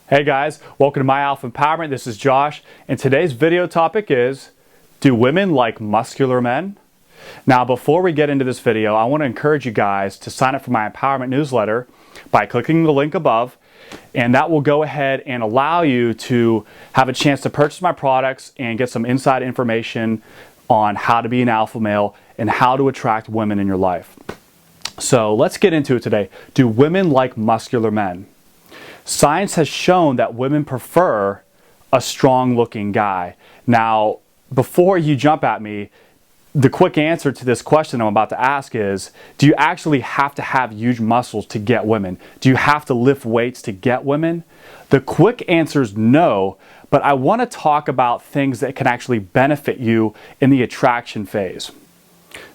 Hey guys, welcome to My Alpha Empowerment. This is Josh, and today's video topic is, do women like muscular men? Now, before we get into this video, I want to encourage you guys to sign up for my empowerment newsletter by clicking the link above, and that will go ahead and allow you to have a chance to purchase my products and get some inside information on how to be an alpha male and how to attract women in your life. So let's get into it today. Do women like muscular men? Science has shown that women prefer a strong-looking guy. Now, before you jump at me, the quick answer to this question I'm about to ask is, do you actually have to have huge muscles to get women? Do you have to lift weights to get women? The quick answer is no, but I want to talk about things that can actually benefit you in the attraction phase.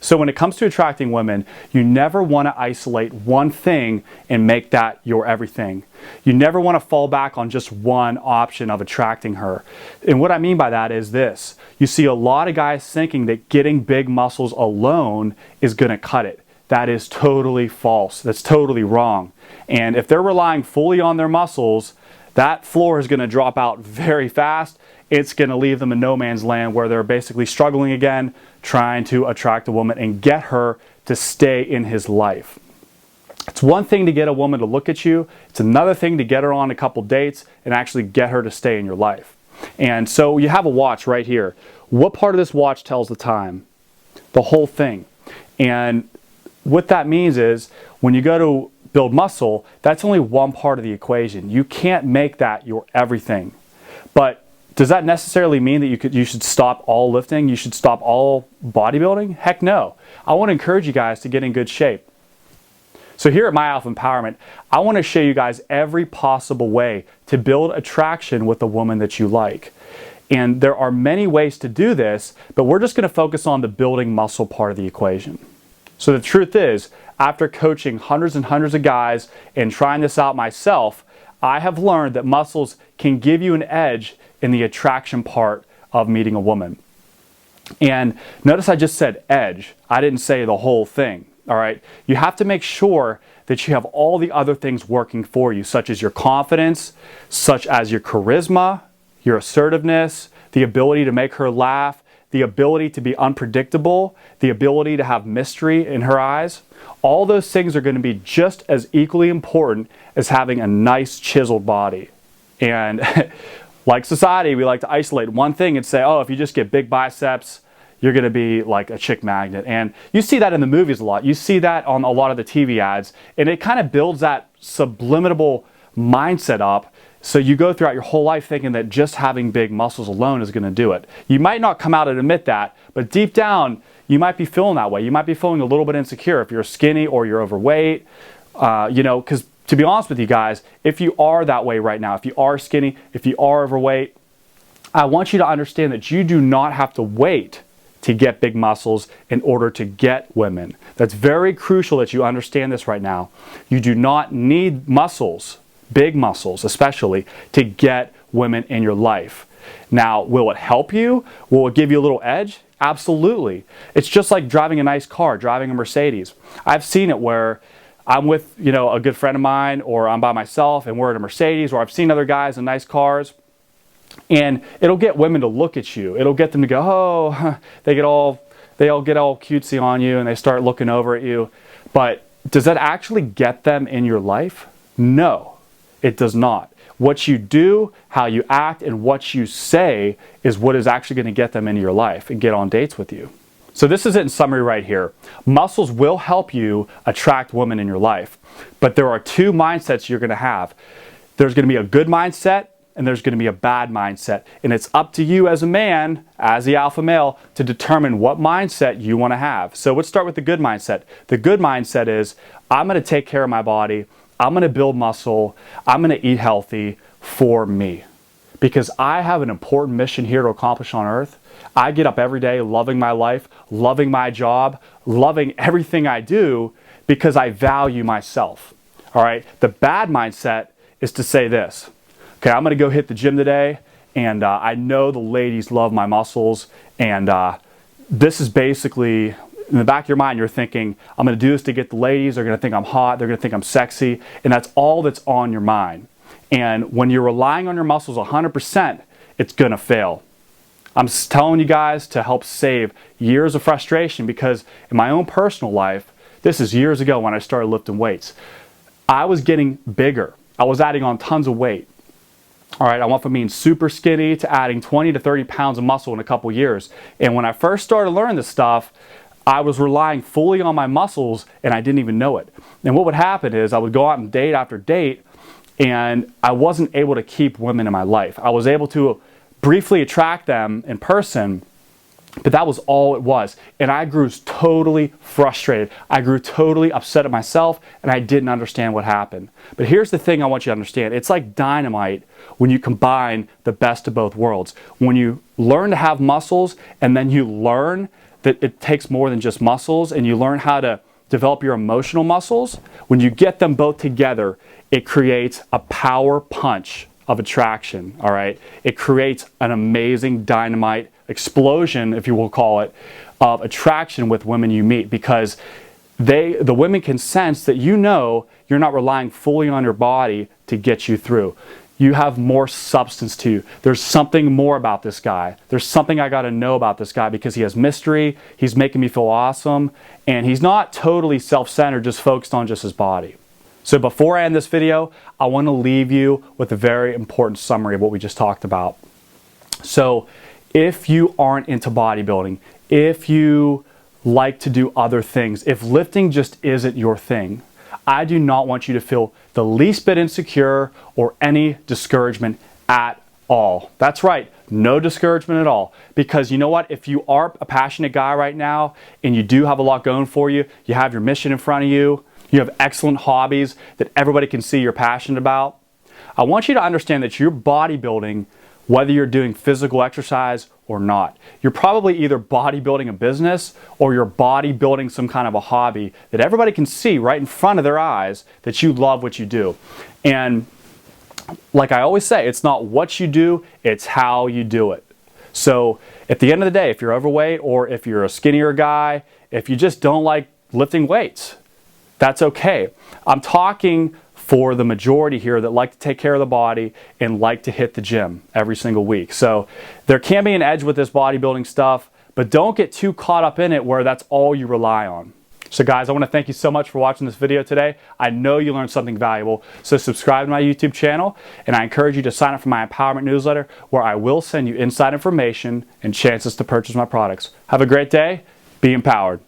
So when it comes to attracting women, you never want to isolate one thing and make that your everything. You never want to fall back on just one option of attracting her. And what I mean by that is this. You see a lot of guys thinking that getting big muscles alone is going to cut it. That is totally false. That's totally wrong. And if they're relying fully on their muscles, that floor is going to drop out very fast. It's going to leave them in no man's land where they're basically struggling again, trying to attract a woman and get her to stay in his life. It's one thing to get a woman to look at you. It's another thing to get her on a couple dates and actually get her to stay in your life. And so you have a watch right here. What part of this watch tells the time? The whole thing. And what that means is when you go to build muscle, that's only one part of the equation. You can't make that your everything. But does that necessarily mean that you should stop all lifting? You should stop all bodybuilding? Heck no. I want to encourage you guys to get in good shape. So here at My Alpha Empowerment, I want to show you guys every possible way to build attraction with a woman that you like. And there are many ways to do this, but we're just going to focus on the building muscle part of the equation. So the truth is, after coaching hundreds and hundreds of guys and trying this out myself, I have learned that muscles can give you an edge in the attraction part of meeting a woman. And notice I just said edge. I didn't say the whole thing, all right? You have to make sure that you have all the other things working for you, such as your confidence, such as your charisma, your assertiveness, the ability to make her laugh, the ability to be unpredictable, the ability to have mystery in her eyes. All those things are going to be just as equally important as having a nice chiseled body. And like society, we like to isolate one thing and say, oh, if you just get big biceps, you're going to be like a chick magnet. And you see that in the movies a lot. You see that on a lot of the TV ads. And it kind of builds that subliminal mindset up. So you go throughout your whole life thinking that just having big muscles alone is going to do it. You might not come out and admit that, but deep down, you might be feeling that way. You might be feeling a little bit insecure if you're skinny or you're overweight, because to be honest with you guys, if you are that way right now, if you are skinny, if you are overweight, I want you to understand that you do not have to wait to get big muscles in order to get women. That's very crucial that you understand this right now. You do not need muscles, big muscles especially, to get women in your life. Now, will it help you? Will it give you a little edge? Absolutely. It's just like driving a nice car, driving a Mercedes. I've seen it where I'm with, a good friend of mine, or I'm by myself and we're in a Mercedes, or I've seen other guys in nice cars, and it'll get women to look at you. It'll get them to go, oh, they all get all cutesy on you and they start looking over at you. But does that actually get them in your life? No, it does not. What you do, how you act, and what you say is what is actually going to get them into your life and get on dates with you. So this is it in summary right here. Muscles will help you attract women in your life, but there are two mindsets you're going to have. There's going to be a good mindset and there's going to be a bad mindset. And it's up to you as a man, as the alpha male, to determine what mindset you want to have. So let's start with the good mindset. The good mindset is, I'm going to take care of my body. I'm going to build muscle. I'm going to eat healthy for me. Because I have an important mission here to accomplish on earth. I get up every day loving my life, loving my job, loving everything I do because I value myself. All right? The bad mindset is to say this. Okay, I'm going to go hit the gym today, and I know the ladies love my muscles, and this is basically, in the back of your mind, you're thinking, I'm going to do this to get the ladies. They're going to think I'm hot. They're going to think I'm sexy, and that's all that's on your mind. And when you're relying on your muscles 100%, it's gonna fail. I'm telling you guys to help save years of frustration, because in my own personal life, this is years ago when I started lifting weights, I was getting bigger. I was adding on tons of weight. All right, I went from being super skinny to adding 20 to 30 pounds of muscle in a couple years. And when I first started learning this stuff, I was relying fully on my muscles and I didn't even know it. And what would happen is I would go out on date after date and I wasn't able to keep women in my life. I was able to briefly attract them in person, but that was all it was. And I grew totally frustrated. I grew totally upset at myself and I didn't understand what happened. But here's the thing I want you to understand. It's like dynamite when you combine the best of both worlds. When you learn to have muscles and then you learn that it takes more than just muscles and you learn how to develop your emotional muscles, when you get them both together, it creates a power punch of attraction, all right? It creates an amazing dynamite explosion, if you will call it, of attraction with women you meet, because the women can sense that you know you're not relying fully on your body to get you through. You have more substance to you. There's something more about this guy. There's something I got to know about this guy because he has mystery, he's making me feel awesome, and he's not totally self-centered, just focused on just his body. So before I end this video, I want to leave you with a very important summary of what we just talked about. So if you aren't into bodybuilding, if you like to do other things, if lifting just isn't your thing, I do not want you to feel the least bit insecure or any discouragement at all. That's right, no discouragement at all. Because you know what? If you are a passionate guy right now and you do have a lot going for you, you have your mission in front of you, you have excellent hobbies that everybody can see you're passionate about, I want you to understand that your bodybuilding, whether you're doing physical exercise or not, you're probably either bodybuilding a business or you're bodybuilding some kind of a hobby that everybody can see right in front of their eyes that you love what you do. And like I always say, it's not what you do, it's how you do it. So at the end of the day, if you're overweight or if you're a skinnier guy, if you just don't like lifting weights, that's okay. I'm talking for the majority here that like to take care of the body and like to hit the gym every single week. So there can be an edge with this bodybuilding stuff, but don't get too caught up in it where that's all you rely on. So guys, I want to thank you so much for watching this video today. I know you learned something valuable. So subscribe to my YouTube channel, and I encourage you to sign up for my empowerment newsletter where I will send you inside information and chances to purchase my products. Have a great day. Be empowered.